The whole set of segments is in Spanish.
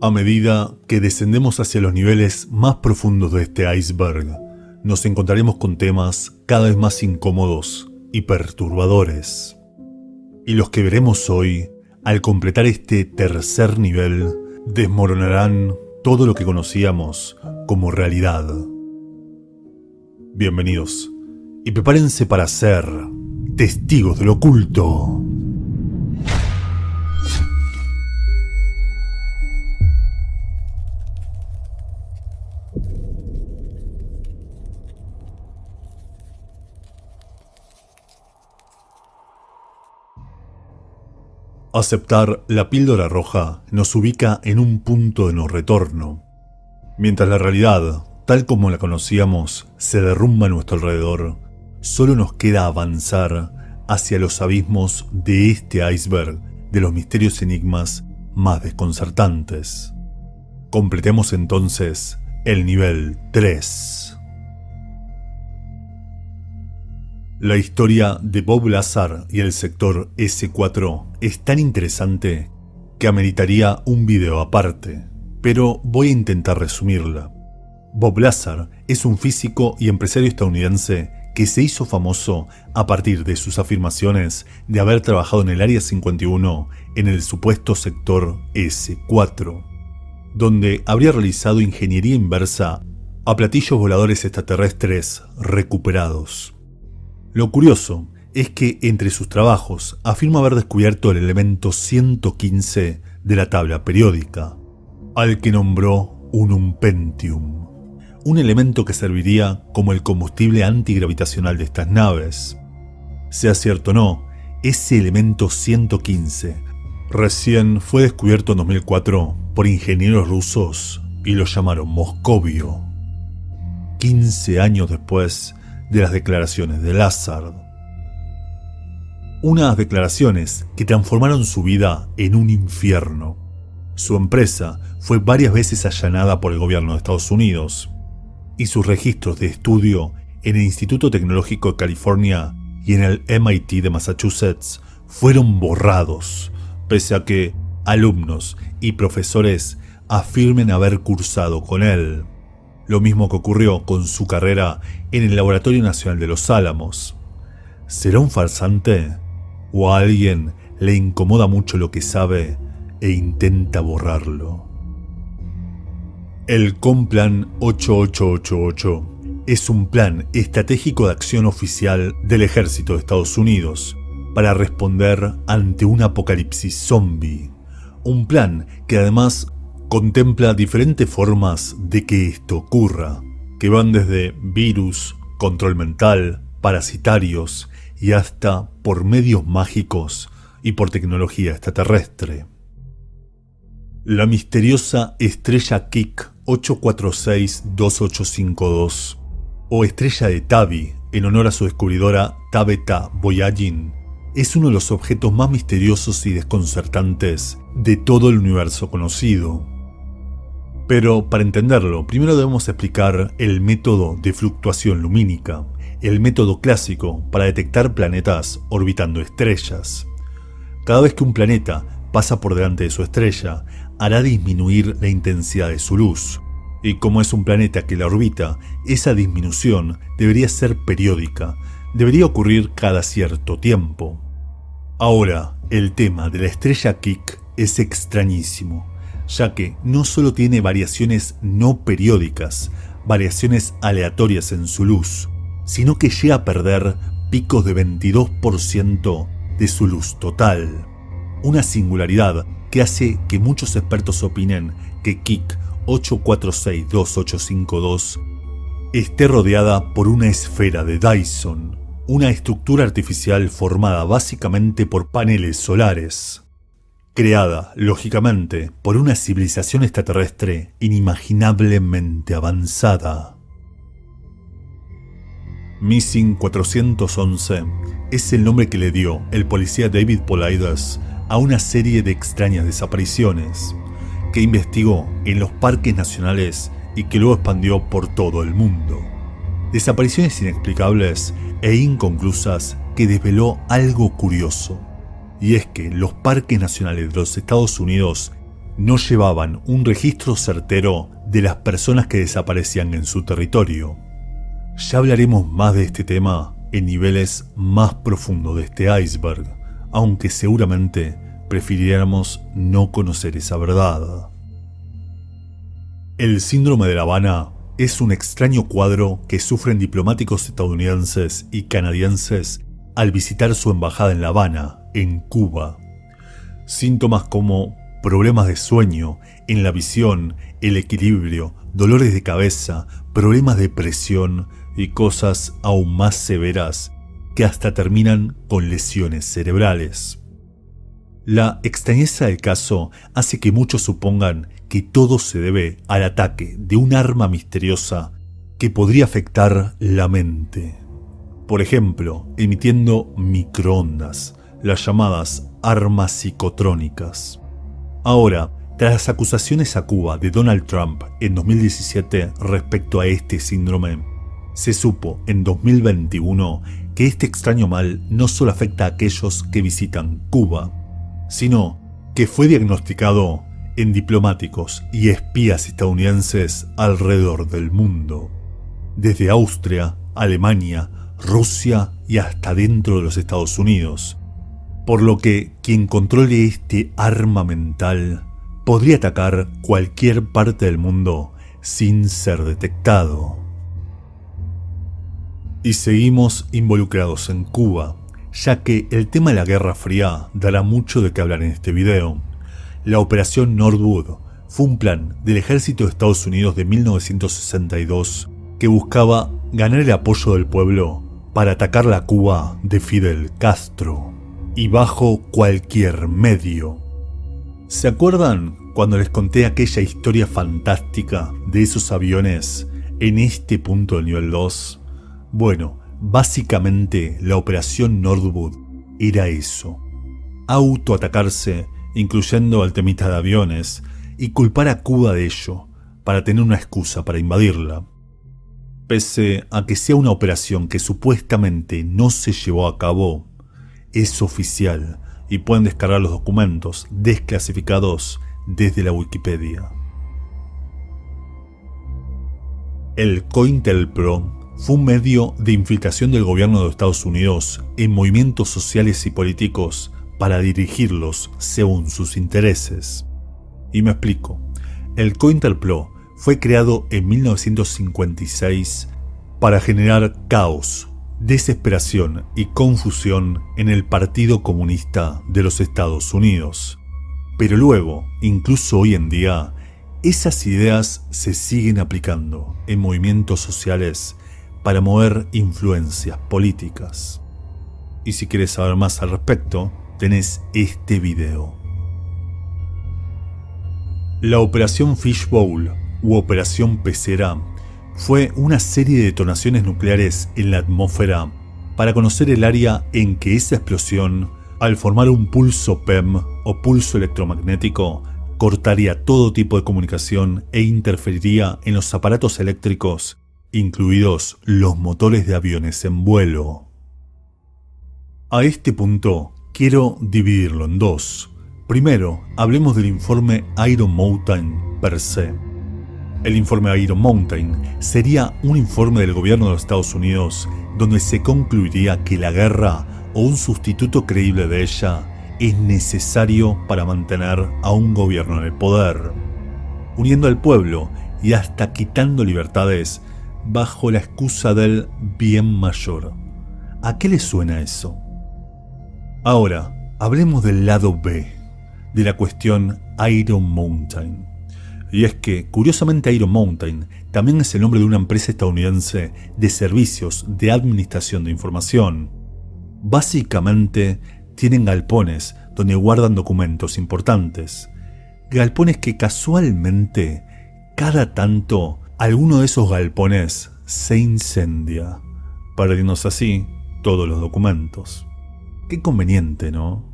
A medida que descendemos hacia los niveles más profundos de este iceberg, nos encontraremos con temas cada vez más incómodos y perturbadores. Y los que veremos hoy, al completar este tercer nivel, desmoronarán todo lo que conocíamos como realidad. Bienvenidos, y prepárense para ser testigos del oculto. Aceptar la píldora roja nos ubica en un punto de no retorno. Mientras la realidad, tal como la conocíamos, se derrumba a nuestro alrededor, solo nos queda avanzar hacia los abismos de este iceberg de los misterios y enigmas más desconcertantes. Completemos entonces el nivel 3. La historia de Bob Lazar y el sector S4 es tan interesante que ameritaría un video aparte, pero voy a intentar resumirla. Bob Lazar es un físico y empresario estadounidense que se hizo famoso a partir de sus afirmaciones de haber trabajado en el Área 51 en el supuesto sector S4, donde habría realizado ingeniería inversa a platillos voladores extraterrestres recuperados. Lo curioso es que entre sus trabajos afirma haber descubierto el elemento 115 de la tabla periódica, al que nombró un umpentium, un elemento que serviría como el combustible antigravitacional de estas naves. Sea cierto o no, ese elemento 115 recién fue descubierto en 2004 por ingenieros rusos y lo llamaron Moscovio, 15 años después de las declaraciones de Lazar. Unas declaraciones que transformaron su vida en un infierno. Su empresa fue varias veces allanada por el gobierno de Estados Unidos y sus registros de estudio en el Instituto Tecnológico de California y en el MIT de Massachusetts fueron borrados, pese a que alumnos y profesores afirmen haber cursado con él. Lo mismo que ocurrió con su carrera en el Laboratorio Nacional de los Álamos. ¿Será un farsante? ¿O a alguien le incomoda mucho lo que sabe e intenta borrarlo? El Complan 8888 es un plan estratégico de acción oficial del Ejército de Estados Unidos para responder ante un apocalipsis zombie. Un plan que además contempla diferentes formas de que esto ocurra, que van desde virus, control mental, parasitarios y hasta por medios mágicos y por tecnología extraterrestre. La misteriosa estrella Kik 8462852, o estrella de Tabi, en honor a su descubridora Tabeta Boyagin, es uno de los objetos más misteriosos y desconcertantes de todo el universo conocido. Pero para entenderlo, primero debemos explicar el método de fluctuación lumínica, el método clásico para detectar planetas orbitando estrellas. Cada vez que un planeta pasa por delante de su estrella, hará disminuir la intensidad de su luz. Y como es un planeta que la orbita, esa disminución debería ser periódica, debería ocurrir cada cierto tiempo. Ahora, el tema de la estrella Kik es extrañísimo, ya que no solo tiene variaciones no periódicas, variaciones aleatorias en su luz, sino que llega a perder picos de 22% de su luz total. Una singularidad que hace que muchos expertos opinen que Kik 8462852 esté rodeada por una esfera de Dyson, una estructura artificial formada básicamente por paneles solares, creada, lógicamente, por una civilización extraterrestre inimaginablemente avanzada. Missing 411 es el nombre que le dio el policía David Paulides a una serie de extrañas desapariciones que investigó en los parques nacionales y que luego expandió por todo el mundo. Desapariciones inexplicables e inconclusas que desveló algo curioso. Y es que los parques nacionales de los Estados Unidos no llevaban un registro certero de las personas que desaparecían en su territorio. Ya hablaremos más de este tema en niveles más profundos de este iceberg, aunque seguramente prefiriéramos no conocer esa verdad. El síndrome de La Habana es un extraño cuadro que sufren diplomáticos estadounidenses y canadienses al visitar su embajada en La Habana, en Cuba. Síntomas como problemas de sueño, en la visión, el equilibrio, dolores de cabeza, problemas de presión y cosas aún más severas que hasta terminan con lesiones cerebrales. La extrañeza del caso hace que muchos supongan que todo se debe al ataque de un arma misteriosa que podría afectar la mente. Por ejemplo, emitiendo microondas, las llamadas armas psicotrónicas. Ahora, tras las acusaciones a Cuba de Donald Trump en 2017 respecto a este síndrome, se supo en 2021 que este extraño mal no solo afecta a aquellos que visitan Cuba, sino que fue diagnosticado en diplomáticos y espías estadounidenses alrededor del mundo, desde Austria, Alemania, Rusia y hasta dentro de los Estados Unidos, por lo que quien controle este arma mental podría atacar cualquier parte del mundo sin ser detectado. Y seguimos involucrados en Cuba, ya que el tema de la Guerra Fría dará mucho de qué hablar en este video. La Operación Northwood fue un plan del ejército de Estados Unidos de 1962 que buscaba ganar el apoyo del pueblo para atacar la Cuba de Fidel Castro, y bajo cualquier medio. ¿Se acuerdan cuando les conté aquella historia fantástica de esos aviones en este punto del nivel 2? Bueno, básicamente la Operación Northwood era eso: autoatacarse, incluyendo al temita de aviones, y culpar a Cuba de ello, para tener una excusa para invadirla. Pese a que sea una operación que supuestamente no se llevó a cabo, es oficial y pueden descargar los documentos desclasificados desde la Wikipedia. El COINTELPRO fue un medio de infiltración del gobierno de Estados Unidos en movimientos sociales y políticos para dirigirlos según sus intereses. Y me explico. El COINTELPRO fue creado en 1956 para generar caos, desesperación y confusión en el Partido Comunista de los Estados Unidos. Pero luego, incluso hoy en día, esas ideas se siguen aplicando en movimientos sociales para mover influencias políticas. Y si quieres saber más al respecto, tenés este video. La Operación Fishbowl u Operación Pecera fue una serie de detonaciones nucleares en la atmósfera para conocer el área en que esa explosión, al formar un pulso PEM o pulso electromagnético, cortaría todo tipo de comunicación e interferiría en los aparatos eléctricos, incluidos los motores de aviones en vuelo. A este punto, quiero dividirlo en dos. Primero, hablemos del informe Iron Mountain per se. El informe Iron Mountain sería un informe del gobierno de los Estados Unidos donde se concluiría que la guerra o un sustituto creíble de ella es necesario para mantener a un gobierno en el poder, uniendo al pueblo y hasta quitando libertades bajo la excusa del bien mayor. ¿A qué le suena eso? Ahora, hablemos del lado B de la cuestión Iron Mountain. Y es que, curiosamente, Iron Mountain también es el nombre de una empresa estadounidense de servicios de administración de información. Básicamente, tienen galpones donde guardan documentos importantes. Galpones que casualmente, cada tanto, alguno de esos galpones se incendia, perdiéndose así todos los documentos. Qué conveniente, ¿no?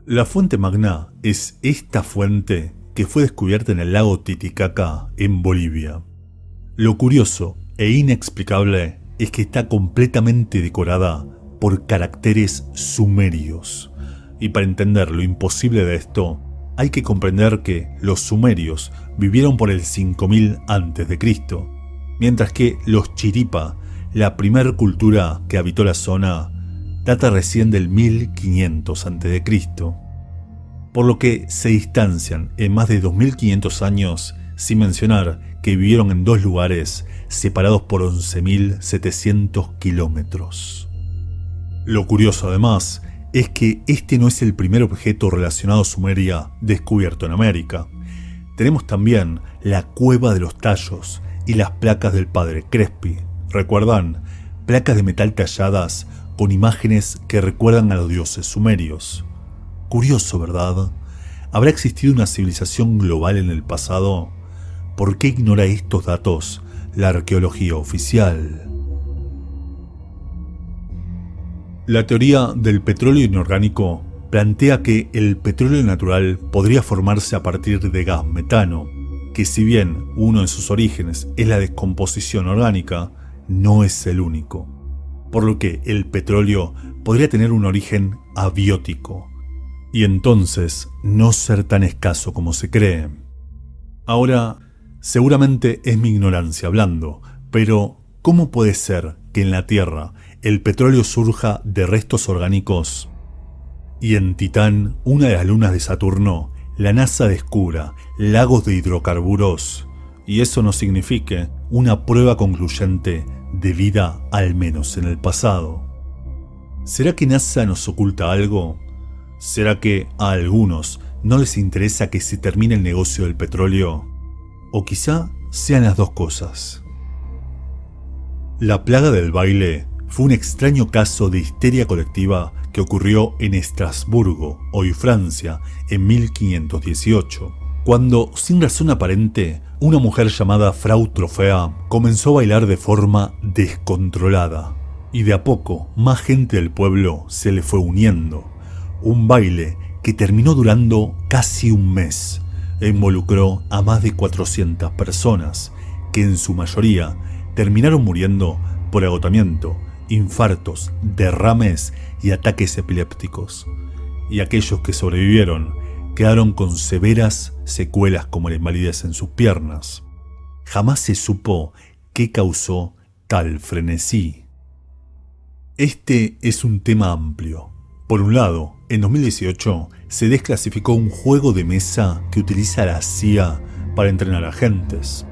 La fuente Magna es esta fuente que fue descubierta en el lago Titicaca, en Bolivia. Lo curioso e inexplicable es que está completamente decorada por caracteres sumerios, Y para entender lo imposible de esto, hay que comprender que los sumerios vivieron por el 5000 a.C., mientras que los Chiripa, la primer cultura que habitó la zona, data recién del 1500 a.C., por lo que se distancian en más de 2500 años, sin mencionar que vivieron en dos lugares separados por 11.700 kilómetros. Lo curioso además es que este no es el primer objeto relacionado a Sumeria descubierto en América. Tenemos también la Cueva de los Tallos y las placas del padre Crespi. ¿Recuerdan? Placas de metal talladas con imágenes que recuerdan a los dioses sumerios. Curioso, ¿verdad? ¿Habrá existido una civilización global en el pasado? ¿Por qué ignora estos datos la arqueología oficial? La teoría del petróleo inorgánico plantea que el petróleo natural podría formarse a partir de gas metano, que si bien uno de sus orígenes es la descomposición orgánica, no es el único, por lo que el petróleo podría tener un origen abiótico, y entonces no ser tan escaso como se cree. Ahora, seguramente es mi ignorancia hablando, pero ¿cómo puede ser que en la Tierra el petróleo surja de restos orgánicos y en Titán, una de las lunas de Saturno, la NASA descubra lagos de hidrocarburos y eso no signifique una prueba concluyente de vida, al menos en el pasado? ¿Será que NASA nos oculta algo? ¿Será que a algunos no les interesa que se termine el negocio del petróleo? O quizá sean las dos cosas. La plaga del baile fue un extraño caso de histeria colectiva que ocurrió en Estrasburgo, hoy Francia, en 1518, cuando, sin razón aparente, una mujer llamada Frau Trofea comenzó a bailar de forma descontrolada, y de a poco más gente del pueblo se le fue uniendo. Un baile que terminó durando casi un mes e involucró a más de 400 personas, que en su mayoría terminaron muriendo por agotamiento, infartos, derrames y ataques epilépticos. Y aquellos que sobrevivieron quedaron con severas secuelas como la invalidez en sus piernas. Jamás se supo qué causó tal frenesí. Este es un tema amplio. Por un lado, en 2018 se desclasificó un juego de mesa que utiliza la CIA para entrenar agentes.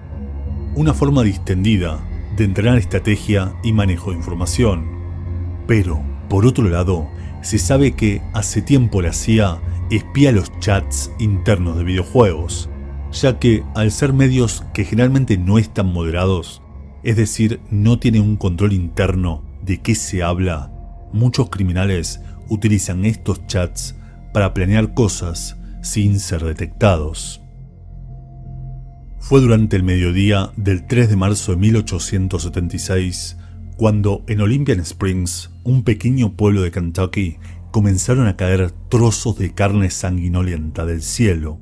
Una forma distendida de entrenar estrategia y manejo de información. Pero, por otro lado, se sabe que hace tiempo la CIA espía los chats internos de videojuegos, ya que al ser medios que generalmente no están moderados, es decir, no tienen un control interno de qué se habla, muchos criminales utilizan estos chats para planear cosas sin ser detectados. Fue durante el mediodía del 3 de marzo de 1876 cuando en Olympian Springs, un pequeño pueblo de Kentucky, comenzaron a caer trozos de carne sanguinolenta del cielo,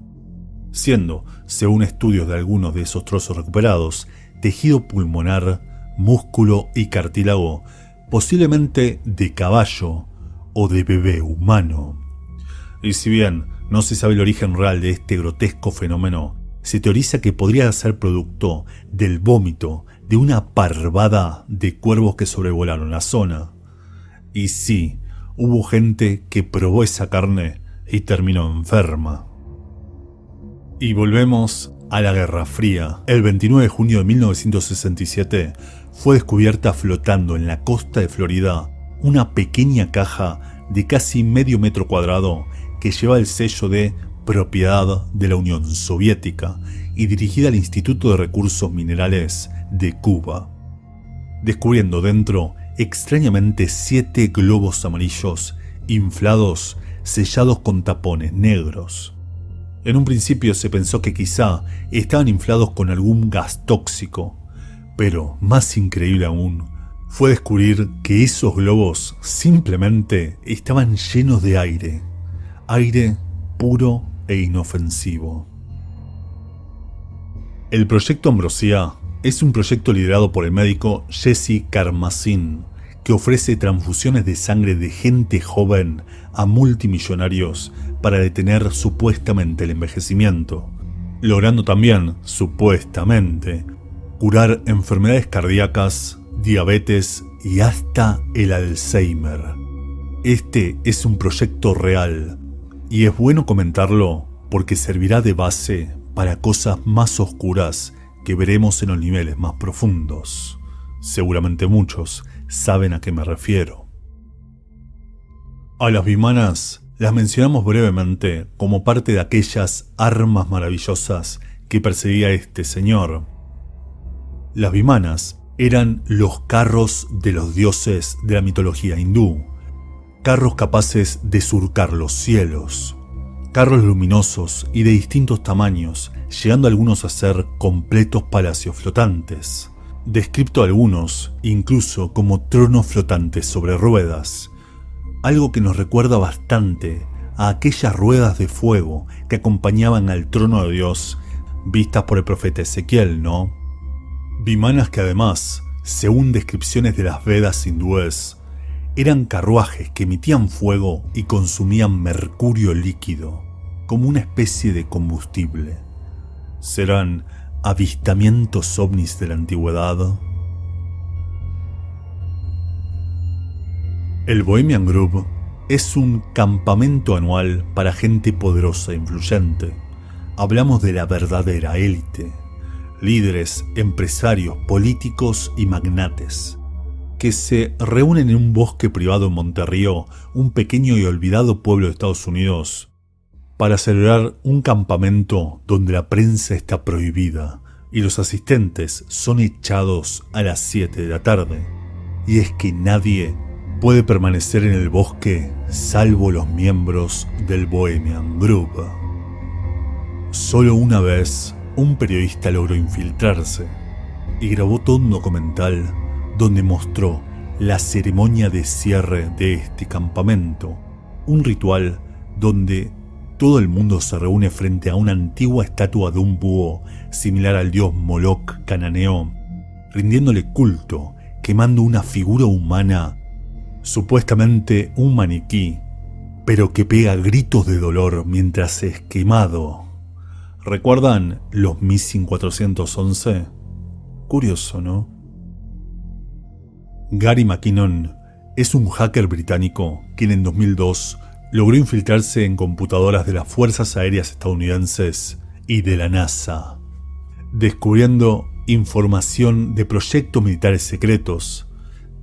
siendo, según estudios de algunos de esos trozos recuperados, tejido pulmonar, músculo y cartílago, posiblemente de caballo o de bebé humano. Y si bien no se sabe el origen real de este grotesco fenómeno, se teoriza que podría ser producto del vómito de una parvada de cuervos que sobrevolaron la zona. Y sí, hubo gente que probó esa carne y terminó enferma. Y volvemos a la Guerra Fría. El 29 de junio de 1967 fue descubierta flotando en la costa de Florida una pequeña caja de casi medio metro cuadrado que lleva el sello de propiedad de la Unión Soviética y dirigida al Instituto de Recursos Minerales de Cuba, descubriendo dentro extrañamente 7 globos amarillos inflados sellados con tapones negros. En un principio se pensó que quizá estaban inflados con algún gas tóxico, pero más increíble aún fue descubrir que esos globos simplemente estaban llenos de aire puro e inofensivo. El proyecto Ambrosia es un proyecto liderado por el médico Jesse Karmazin, que ofrece transfusiones de sangre de gente joven a multimillonarios para detener supuestamente el envejecimiento, logrando también, supuestamente, curar enfermedades cardíacas, diabetes y hasta el Alzheimer. Este es un proyecto real y es bueno comentarlo porque servirá de base para cosas más oscuras que veremos en los niveles más profundos. Seguramente muchos saben a qué me refiero. A las vimanas las mencionamos brevemente como parte de aquellas armas maravillosas que perseguía este señor. Las vimanas eran los carros de los dioses de la mitología hindú, carros capaces de surcar los cielos, carros luminosos y de distintos tamaños, llegando algunos a ser completos palacios flotantes, descrito algunos incluso como tronos flotantes sobre ruedas, algo que nos recuerda bastante a aquellas ruedas de fuego que acompañaban al trono de Dios vistas por el profeta Ezequiel, ¿no? Vimanas que además, según descripciones de las Vedas hindúes, eran carruajes que emitían fuego y consumían mercurio líquido, como una especie de combustible. ¿Serán avistamientos ovnis de la antigüedad? El Bohemian Grove es un campamento anual para gente poderosa e influyente. Hablamos de la verdadera élite, líderes, empresarios, políticos y magnates, que se reúnen en un bosque privado en Monterrío, un pequeño y olvidado pueblo de Estados Unidos, para celebrar un campamento donde la prensa está prohibida y los asistentes son echados a las 7 de la tarde. Y es que nadie puede permanecer en el bosque salvo los miembros del Bohemian Grove. Solo una vez un periodista logró infiltrarse y grabó todo un documental donde mostró la ceremonia de cierre de este campamento, un ritual donde todo el mundo se reúne frente a una antigua estatua de un búho similar al dios Moloch cananeo, rindiéndole culto, quemando una figura humana, supuestamente un maniquí, pero que pega gritos de dolor mientras es quemado. ¿Recuerdan los Missing 411? Curioso, ¿no? Gary McKinnon es un hacker británico quien en 2002 logró infiltrarse en computadoras de las Fuerzas Aéreas estadounidenses y de la NASA, descubriendo información de proyectos militares secretos,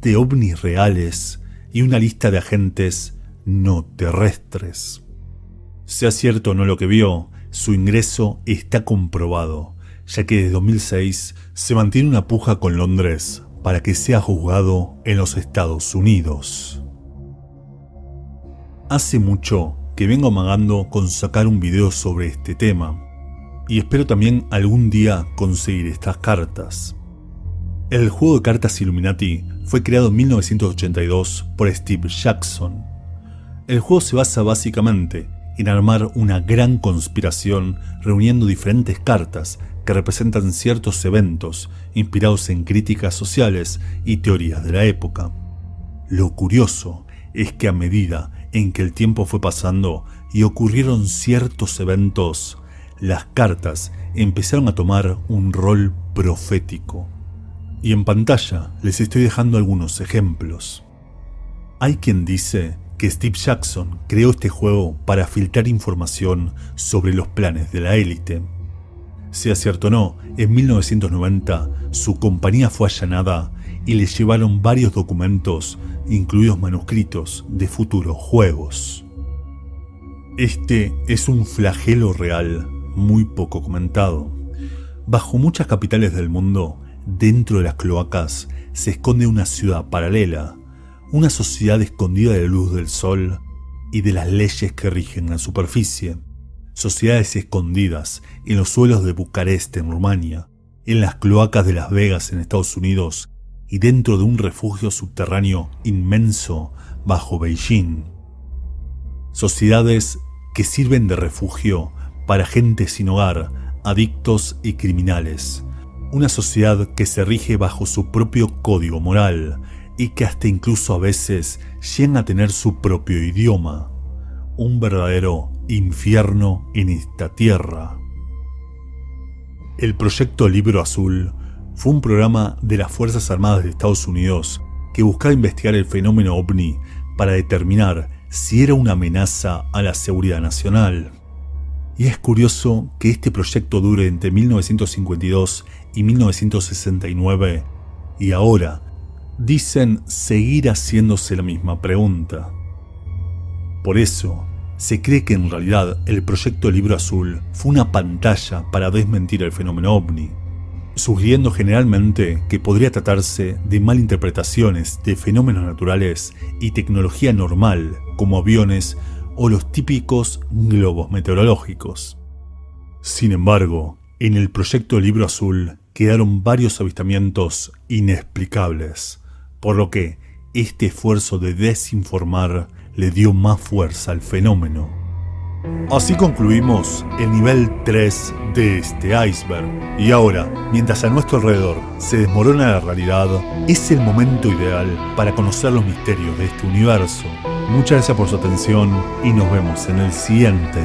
de ovnis reales y una lista de agentes no terrestres. Sea cierto o no lo que vio, su ingreso está comprobado, ya que desde 2006 se mantiene una puja con Londres para que sea juzgado en los Estados Unidos. Hace mucho que vengo amagando con sacar un video sobre este tema, y espero también algún día conseguir estas cartas. El juego de cartas Illuminati fue creado en 1982 por Steve Jackson. El juego se basa básicamente en armar una gran conspiración reuniendo diferentes cartas que representan ciertos eventos inspirados en críticas sociales y teorías de la época. Lo curioso es que a medida en que el tiempo fue pasando y ocurrieron ciertos eventos, las cartas empezaron a tomar un rol profético. Y en pantalla les estoy dejando algunos ejemplos. Hay quien dice que Steve Jackson creó este juego para filtrar información sobre los planes de la élite. Sea cierto o no, en 1990 su compañía fue allanada y le llevaron varios documentos, incluidos manuscritos de futuros juegos. Este es un flagelo real muy poco comentado. Bajo muchas capitales del mundo, dentro de las cloacas, se esconde una ciudad paralela, una sociedad escondida de la luz del sol y de las leyes que rigen la superficie. Sociedades escondidas en los suelos de Bucarest en Rumania, en las cloacas de Las Vegas en Estados Unidos y dentro de un refugio subterráneo inmenso bajo Beijing. Sociedades que sirven de refugio para gente sin hogar, adictos y criminales. Una sociedad que se rige bajo su propio código moral, y que hasta incluso a veces llegan a tener su propio idioma. Un verdadero infierno en esta tierra. El proyecto Libro Azul fue un programa de las Fuerzas Armadas de Estados Unidos que buscaba investigar el fenómeno ovni para determinar si era una amenaza a la seguridad nacional. Y es curioso que este proyecto dure entre 1952 y 1969 y ahora dicen seguir haciéndose la misma pregunta. Por eso, se cree que en realidad el proyecto Libro Azul fue una pantalla para desmentir el fenómeno ovni, sugiriendo generalmente que podría tratarse de malinterpretaciones de fenómenos naturales y tecnología normal como aviones o los típicos globos meteorológicos. Sin embargo, en el proyecto Libro Azul quedaron varios avistamientos inexplicables, por lo que este esfuerzo de desinformar le dio más fuerza al fenómeno. Así concluimos el nivel 3 de este iceberg. Y ahora, mientras a nuestro alrededor se desmorona la realidad, es el momento ideal para conocer los misterios de este universo. Muchas gracias por su atención y nos vemos en el siguiente.